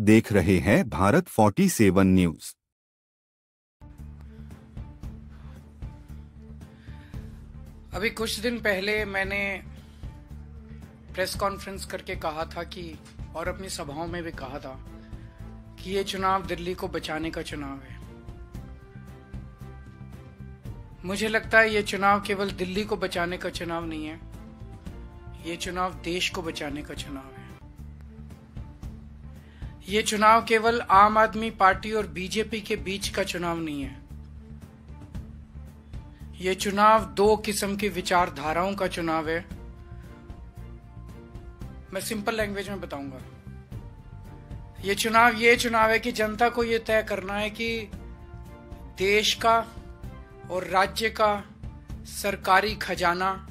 देख रहे हैं भारत 47 न्यूज। अभी कुछ दिन पहले मैंने प्रेस कॉन्फ्रेंस करके कहा था कि, और अपनी सभाओं में भी कहा था कि ये चुनाव दिल्ली को बचाने का चुनाव है। मुझे लगता है ये चुनाव केवल दिल्ली को बचाने का चुनाव नहीं है, ये चुनाव देश को बचाने का चुनाव है। ये चुनाव केवल आम आदमी पार्टी और बीजेपी के बीच का चुनाव नहीं है, ये चुनाव दो किस्म की विचारधाराओं का चुनाव है। मैं सिंपल लैंग्वेज में बताऊंगा। ये चुनाव है कि जनता को ये तय करना है कि देश का और राज्य का सरकारी खजाना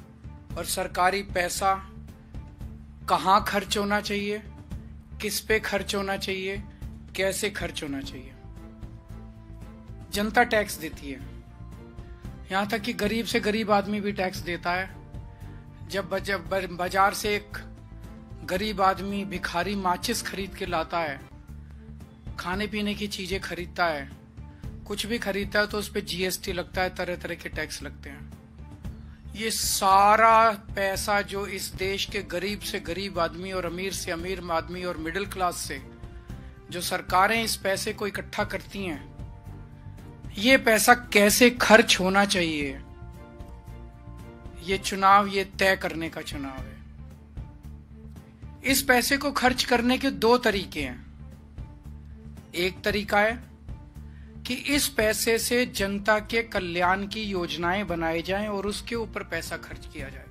और सरकारी पैसा कहां खर्च होना चाहिए, किस पे खर्च होना चाहिए, कैसे खर्च होना चाहिए। जनता टैक्स देती है, यहां तक कि गरीब से गरीब आदमी भी टैक्स देता है। जब बाजार से एक गरीब आदमी भिखारी माचिस खरीद के लाता है, खाने पीने की चीजें खरीदता है, कुछ भी खरीदता है तो उस पर जीएसटी लगता है, तरह तरह के टैक्स लगते हैं। ये सारा पैसा जो इस देश के गरीब से गरीब आदमी और अमीर से अमीर आदमी और मिडिल क्लास से जो सरकारें इस पैसे को इकट्ठा करती हैं, ये पैसा कैसे खर्च होना चाहिए, ये चुनाव ये तय करने का चुनाव है। इस पैसे को खर्च करने के दो तरीके हैं। एक तरीका है कि इस पैसे से जनता के कल्याण की योजनाएं बनाई जाएं और उसके ऊपर पैसा खर्च किया जाए।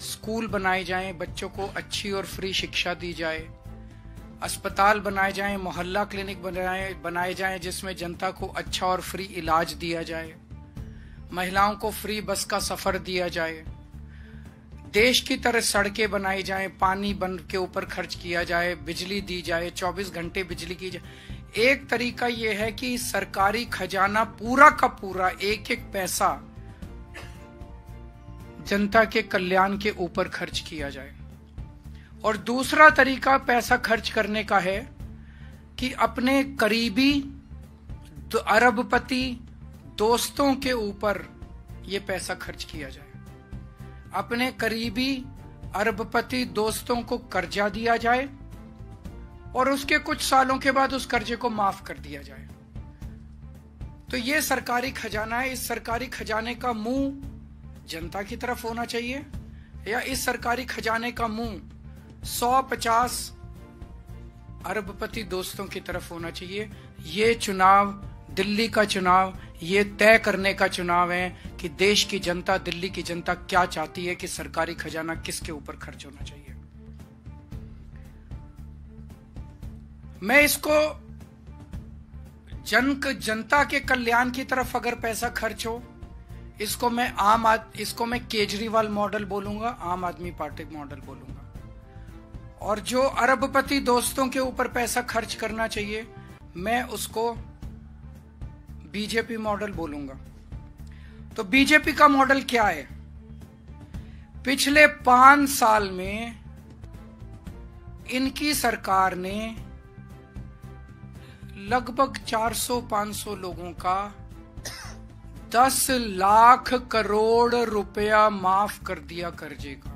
स्कूल बनाए जाएं, बच्चों को अच्छी और फ्री शिक्षा दी जाए, अस्पताल बनाए जाएं, मोहल्ला क्लिनिक बनाए जाएं जिसमें जनता को अच्छा और फ्री इलाज दिया जाए, महिलाओं को फ्री बस का सफर दिया जाए, देश की तरह सड़कें बनाई जाएं, पानी बंद के ऊपर खर्च किया जाए, बिजली दी जाए, 24 घंटे बिजली की जाए। एक तरीका यह है कि सरकारी खजाना पूरा का पूरा एक एक पैसा जनता के कल्याण के ऊपर खर्च किया जाए। और दूसरा तरीका पैसा खर्च करने का है कि अपने करीबी अरबपति दोस्तों के ऊपर यह पैसा खर्च किया जाए। अपने करीबी अरबपति दोस्तों को कर्जा दिया जाए और उसके कुछ सालों के बाद उस कर्जे को माफ कर दिया जाए। तो ये सरकारी खजाना है। इस सरकारी खजाने का मुंह जनता की तरफ होना चाहिए या इस सरकारी खजाने का मुंह 150 अरबपति दोस्तों की तरफ होना चाहिए। ये चुनाव, दिल्ली का चुनाव, ये तय करने का चुनाव है कि देश की जनता, दिल्ली की जनता क्या चाहती है कि सरकारी खजाना किसके ऊपर खर्च होना चाहिए। मैं इसको जनता के कल्याण की तरफ अगर पैसा खर्च हो, इसको मैं केजरीवाल मॉडल बोलूंगा, आम आदमी पार्टी मॉडल बोलूंगा। और जो अरबपति दोस्तों के ऊपर पैसा खर्च करना चाहिए, मैं उसको बीजेपी मॉडल बोलूंगा। तो बीजेपी का मॉडल क्या है? पिछले 5 साल में इनकी सरकार ने लगभग 400-500 लोगों का 10 लाख करोड़ रुपया माफ कर दिया कर्जे का।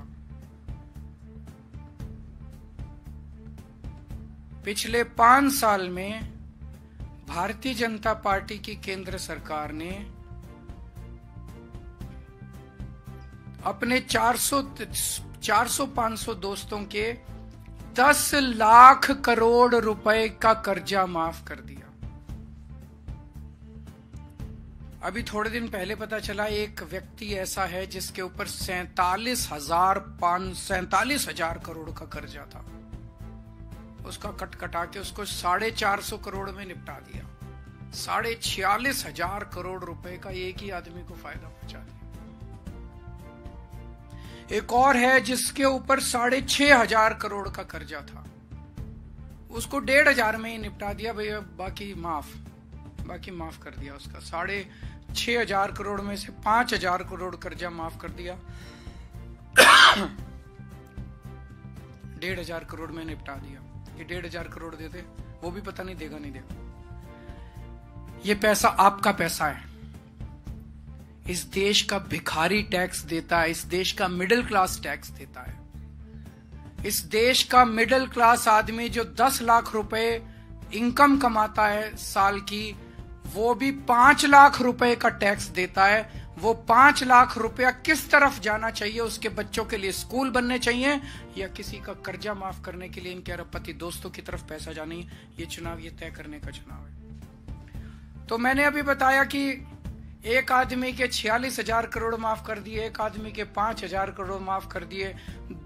पिछले 5 साल में भारतीय जनता पार्टी की केंद्र सरकार ने अपने 400-500 दोस्तों के 10 लाख करोड़ रुपए का कर्जा माफ कर दिया। अभी थोड़े दिन पहले पता चला एक व्यक्ति ऐसा है जिसके ऊपर 47,000 करोड़ का कर्जा था। उसका कटा के उसको 450 करोड़ में निपटा दिया। 46,500 करोड़ रुपए का एक ही आदमी को फायदा पहुंचा दिया। एक और है जिसके ऊपर 6,500 करोड़ का कर्जा था, उसको 1,500 में ही निपटा दिया। भैया बाकी माफ कर दिया। उसका 6,500 करोड़ में से 5,000 करोड़ कर्जा माफ कर दिया। 1,500 करोड़ में निपटा दिया। कि 1,500 करोड़ दे दे, वो भी पता नहीं देगा नहीं देगा। ये पैसा आपका पैसा है। इस देश का भिखारी टैक्स देता है, इस देश का मिडिल क्लास टैक्स देता है। इस देश का मिडिल क्लास आदमी जो 10 लाख रुपए इनकम कमाता है साल की, वो भी 5 लाख रुपए का टैक्स देता है। वो 5 लाख रुपया किस तरफ जाना चाहिए? उसके बच्चों के लिए स्कूल बनने चाहिए या किसी का कर्जा माफ करने के लिए इनके अरबपति दोस्तों की तरफ पैसा जाना? ये चुनाव ये तय करने का चुनाव है। तो मैंने अभी बताया कि एक आदमी के 46,000 करोड़ माफ कर दिए, एक आदमी के 5,000 करोड़ माफ कर दिए,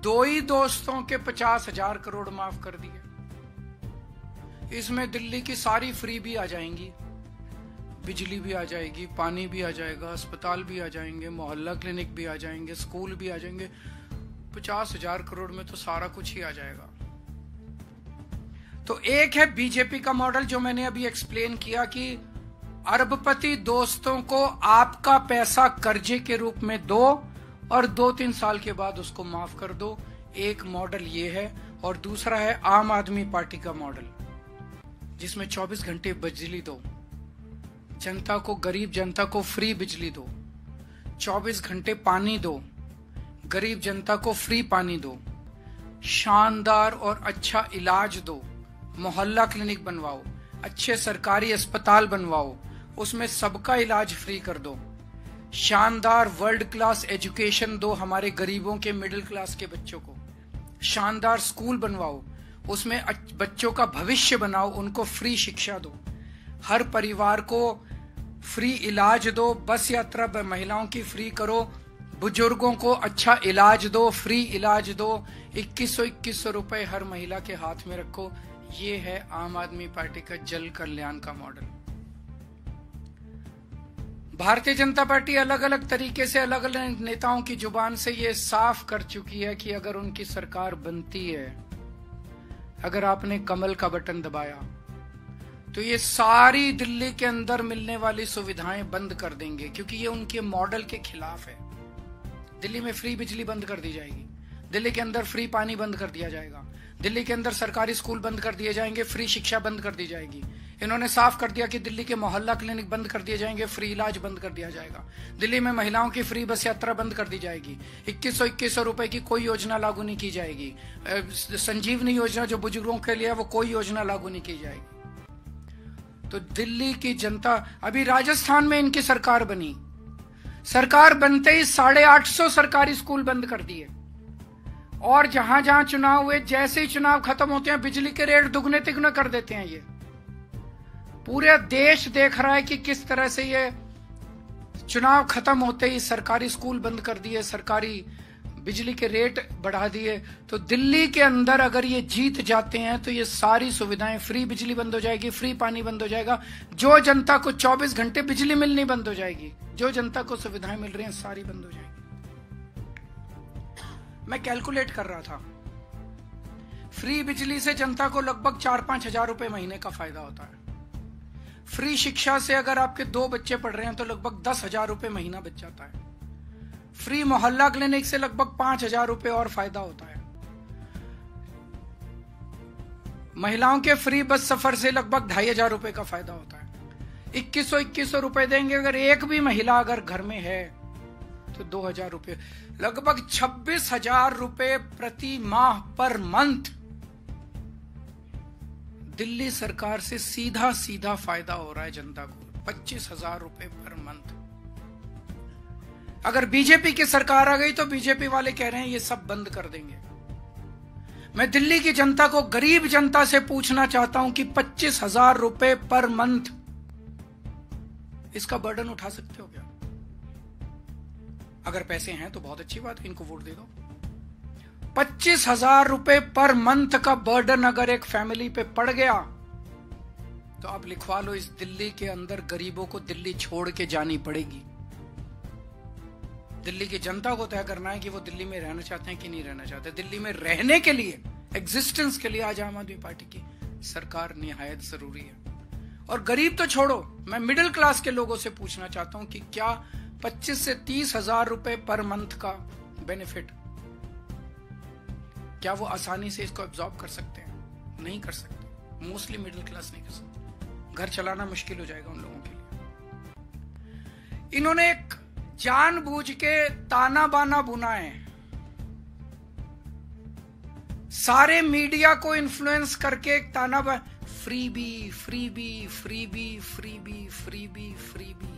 2 ही दोस्तों के 50,000 करोड़ माफ कर दिए। इसमें दिल्ली की सारी फ्री भी आ जाएंगी, बिजली भी आ जाएगी, पानी भी आ जाएगा, अस्पताल भी आ जाएंगे, मोहल्ला क्लिनिक भी आ जाएंगे, स्कूल भी आ जाएंगे। 50,000 करोड़ में तो सारा कुछ ही आ जाएगा। तो एक है बीजेपी का मॉडल जो मैंने अभी एक्सप्लेन किया कि अरबपति दोस्तों को आपका पैसा कर्जे के रूप में दो और 2-3 साल के बाद उसको माफ कर दो। एक मॉडल ये है। और दूसरा है आम आदमी पार्टी का मॉडल, जिसमें 24 घंटे बिजली दो, जनता को, गरीब जनता को फ्री बिजली दो, 24 घंटे पानी दो, गरीब जनता को फ्री पानी दो, शानदार और अच्छा इलाज दो, मोहल्ला क्लिनिक बनवाओ, अच्छे सरकारी अस्पताल बनवाओ, उसमें सबका इलाज फ्री कर दो, शानदार वर्ल्ड क्लास एजुकेशन दो हमारे गरीबों के, मिडिल क्लास के बच्चों को, शानदार स्कूल बनवाओ, उसमें बच्चों का भविष्य बनाओ, उनको फ्री शिक्षा दो, हर परिवार को फ्री इलाज दो, बस यात्रा महिलाओं की फ्री करो, बुजुर्गों को अच्छा इलाज दो, फ्री इलाज दो, 2100 रुपए हर महिला के हाथ में रखो। ये है आम आदमी पार्टी का जन कल्याण का मॉडल। भारतीय जनता पार्टी अलग अलग तरीके से अलग अलग नेताओं की जुबान से ये साफ कर चुकी है कि अगर उनकी सरकार बनती है, अगर आपने कमल का बटन दबाया, तो ये सारी दिल्ली के अंदर मिलने वाली सुविधाएं बंद कर देंगे, क्योंकि ये उनके मॉडल के खिलाफ है। दिल्ली में फ्री बिजली बंद कर दी जाएगी, दिल्ली के अंदर फ्री पानी बंद कर दिया जाएगा, दिल्ली के अंदर सरकारी स्कूल बंद कर दिए जाएंगे, फ्री शिक्षा बंद कर दी जाएगी। इन्होंने साफ कर दिया कि दिल्ली के मोहल्ला क्लिनिक बंद कर दिए जाएंगे, फ्री इलाज बंद कर दिया जाएगा, दिल्ली में महिलाओं की फ्री बस यात्रा बंद कर दी जाएगी, 2100 रुपए की कोई योजना लागू नहीं की जाएगी, संजीवनी योजना जो बुजुर्गों के लिए है वो कोई योजना लागू नहीं की जाएगी। तो दिल्ली की जनता, अभी राजस्थान में इनकी सरकार बनी, सरकार बनते ही 850 सरकारी स्कूल बंद कर दिए, और जहां जहां चुनाव हुए, जैसे ही चुनाव खत्म होते हैं बिजली के रेट दुगने तिगुने कर देते हैं। ये पूरे देश देख रहा है कि किस तरह से ये चुनाव खत्म होते ही सरकारी स्कूल बंद कर दिए, सरकारी बिजली के रेट बढ़ा दिए। तो दिल्ली के अंदर अगर ये जीत जाते हैं तो ये सारी सुविधाएं, फ्री बिजली बंद हो जाएगी, फ्री पानी बंद हो जाएगा, जो जनता को 24 घंटे बिजली मिलनी बंद हो जाएगी, जो जनता को सुविधाएं मिल रही हैं सारी बंद हो जाएगी। मैं कैलकुलेट कर रहा था, फ्री बिजली से जनता को लगभग 4-5 हजार रुपए महीने का फायदा होता है। फ्री शिक्षा से अगर आपके 2 बच्चे पढ़ रहे हैं तो लगभग 10,000 रुपए महीना बच जाता है। फ्री मोहल्ला क्लिनिक से लगभग 5,000 रुपए और फायदा होता है। महिलाओं के फ्री बस सफर से लगभग 2,500 रुपए का फायदा होता है। 2100 रुपए देंगे, अगर एक भी महिला अगर घर में है तो 2,000 रुपए, लगभग 26,000 रुपए प्रति माह पर मंथ दिल्ली सरकार से सीधा सीधा फायदा हो रहा है जनता को, 25,000 रुपए पर मंथ। अगर बीजेपी की सरकार आ गई तो बीजेपी वाले कह रहे हैं ये सब बंद कर देंगे। मैं दिल्ली की जनता को, गरीब जनता से पूछना चाहता हूं कि 25,000 रुपए पर मंथ इसका बर्डन उठा सकते हो क्या? अगर पैसे हैं तो बहुत अच्छी बात है, इनको वोट दे दो। 25,000 रुपए पर मंथ का बर्डन अगर एक फैमिली पे पड़ गया तो आप लिखवा लो, इस दिल्ली के अंदर गरीबों को दिल्ली छोड़ के जानी पड़ेगी। दिल्ली की जनता को तय करना है कि वो दिल्ली में रहना चाहते हैं कि नहीं रहना चाहते। दिल्ली में रहने के लिए, एग्जिस्टेंस के लिए आज आम आदमी पार्टी की सरकार निहायत जरूरी है। और गरीब तो छोड़ो, मैं मिडिल क्लास के लोगों से पूछना चाहता हूं कि क्या 25 से 30,000 रुपए पर मंथ का बेनिफिट, क्या वो आसानी से इसको एब्जॉर्ब कर सकते हैं? नहीं कर सकते, मोस्टली मिडिल क्लास नहीं कर सकते, घर चलाना मुश्किल हो जाएगा उन लोगों के लिए। इन्होंने एक जानबूझ के ताना बाना बुना है, सारे मीडिया को इन्फ्लुएंस करके एक ताना बाना, freebie freebie freebie freebie freebie freebie.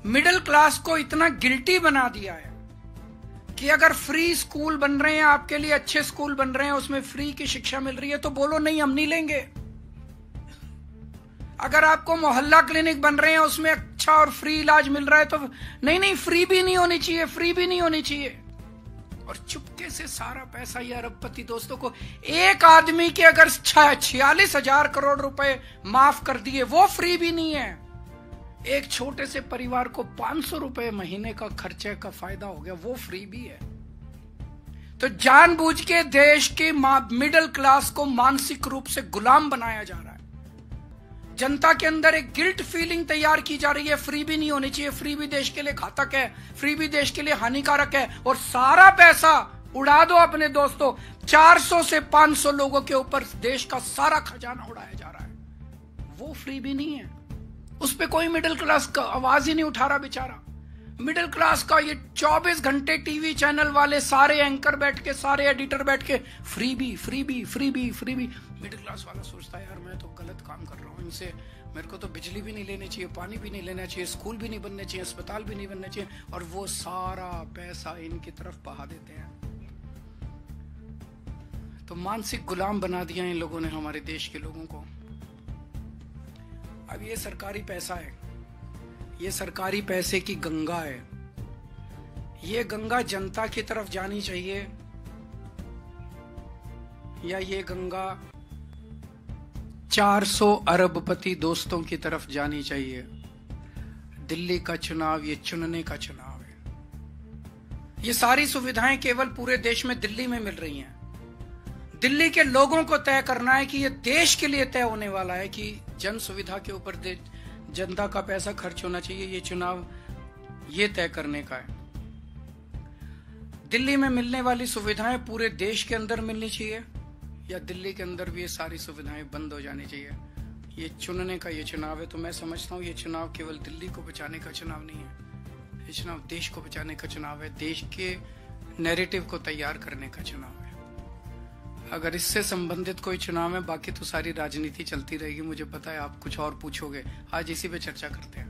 Middle class को इतना गिल्टी बना दिया है कि अगर फ्री स्कूल बन रहे हैं, आपके लिए अच्छे स्कूल बन रहे हैं, उसमें फ्री की शिक्षा मिल रही है, तो बोलो नहीं, हम नहीं लेंगे। अगर आपको मोहल्ला क्लिनिक बन रहे हैं, उसमें अच्छा और फ्री इलाज मिल रहा है, तो नहीं, फ्री भी नहीं होनी चाहिए, फ्री भी नहीं होनी चाहिए। और चुपके से सारा पैसा ये अरबपति दोस्तों को, एक आदमी के अगर 46,000 करोड़ रुपए माफ कर दिए, वो फ्री भी नहीं है। एक छोटे से परिवार को 500 रुपए महीने का खर्चे का फायदा हो गया, वो फ्री भी है। तो जानबूझ के देश के मिडिल क्लास को मानसिक रूप से गुलाम बनाया जा रहा है। जनता के अंदर एक गिल्ट फीलिंग तैयार की जा रही है, फ्री भी नहीं होनी चाहिए, फ्री भी देश के लिए घातक है, फ्री भी देश के लिए हानिकारक है, और सारा पैसा उड़ा दो अपने दोस्तों। 400 से 500 लोगों के ऊपर देश का सारा खजाना उड़ाया जा रहा है, वो फ्री भी नहीं है। उस पे कोई मिडिल क्लास का आवाज ही नहीं उठा रहा बेचारा। मिडिल क्लास का ये 24 घंटे टीवी चैनल वाले सारे एंकर बैठ के, सारे एडिटर बैठ के freebie freebie freebie freebie. Middle class वाला सोचता है यार मैं तो गलत काम कर रहा हूँ, इनसे मेरे को तो बिजली भी नहीं लेनी चाहिए, पानी भी नहीं लेना चाहिए, स्कूल भी नहीं बनने चाहिए, अस्पताल भी नहीं बनने चाहिए, और वो सारा पैसा इनकी तरफ बहा देते हैं। तो मानसिक गुलाम बना दिया इन लोगों ने हमारे देश के लोगों को। अब ये सरकारी पैसा है, ये सरकारी पैसे की गंगा है, ये गंगा जनता की तरफ जानी चाहिए या ये गंगा 400 अरबपति दोस्तों की तरफ जानी चाहिए। दिल्ली का चुनाव ये चुनने का चुनाव है। ये सारी सुविधाएं केवल पूरे देश में दिल्ली में मिल रही हैं। दिल्ली के लोगों को तय करना है कि ये देश के लिए तय होने वाला है कि जन सुविधा के ऊपर जनता का पैसा खर्च होना चाहिए। ये चुनाव ये तय करने का है। दिल्ली में मिलने वाली सुविधाएं पूरे देश के अंदर मिलनी चाहिए या दिल्ली के अंदर भी ये सारी सुविधाएं बंद हो जानी चाहिए। ये चुनने का ये चुनाव है। तो मैं समझता हूँ ये चुनाव केवल दिल्ली को बचाने का चुनाव नहीं है, ये चुनाव देश को बचाने का चुनाव है, देश के नैरेटिव को तैयार करने का चुनाव है। अगर इससे संबंधित कोई चुनाव है, बाकी तो सारी राजनीति चलती रहेगी। मुझे पता है आप कुछ और पूछोगे, आज इसी पे चर्चा करते हैं।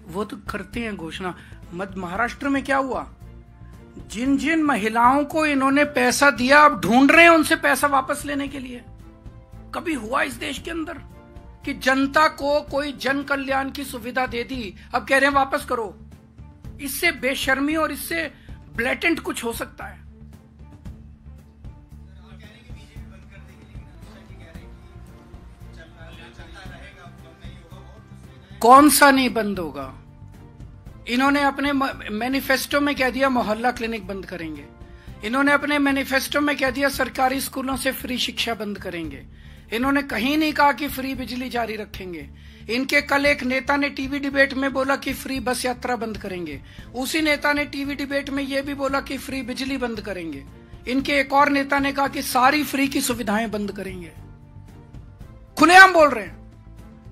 वो तो करते हैं घोषणा। महाराष्ट्र में क्या हुआ, जिन जिन महिलाओं को इन्होंने पैसा दिया अब ढूंढ रहे हैं उनसे पैसा वापस लेने के लिए। कभी हुआ इस देश के अंदर कि जनता को कोई जन कल्याण की सुविधा दे दी, अब कह रहे हैं वापस करो। इससे बेशर्मी और इससे ब्लेटेंट कुछ हो सकता है? कौन सा नहीं बंद होगा? इन्होंने अपने मैनिफेस्टो में कह दिया मोहल्ला क्लिनिक बंद करेंगे। इन्होंने अपने मैनिफेस्टो में कह दिया सरकारी स्कूलों से फ्री शिक्षा बंद करेंगे। इन्होंने कहीं नहीं कहा कि फ्री बिजली जारी रखेंगे। इनके कल एक नेता ने टीवी डिबेट में बोला कि फ्री बस यात्रा बंद करेंगे। उसी नेता ने टीवी डिबेट में यह भी बोला कि फ्री बिजली बंद करेंगे। इनके एक और नेता ने कहा कि सारी फ्री की सुविधाएं बंद करेंगे। खुलेआम बोल रहे हैं,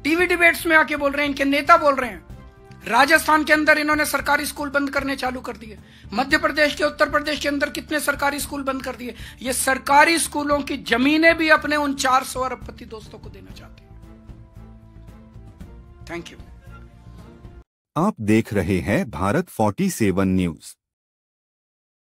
टीवी डिबेट्स में आके बोल रहे हैं, इनके नेता बोल रहे हैं। राजस्थान के अंदर इन्होंने सरकारी स्कूल बंद करने चालू कर दिए। मध्य प्रदेश के, उत्तर प्रदेश के अंदर कितने सरकारी स्कूल बंद कर दिए। ये सरकारी स्कूलों की जमीनें भी अपने उन 400 अरबपति दोस्तों को देना चाहते हैं। Thank you. आप देख रहे हैं भारत 47 न्यूज।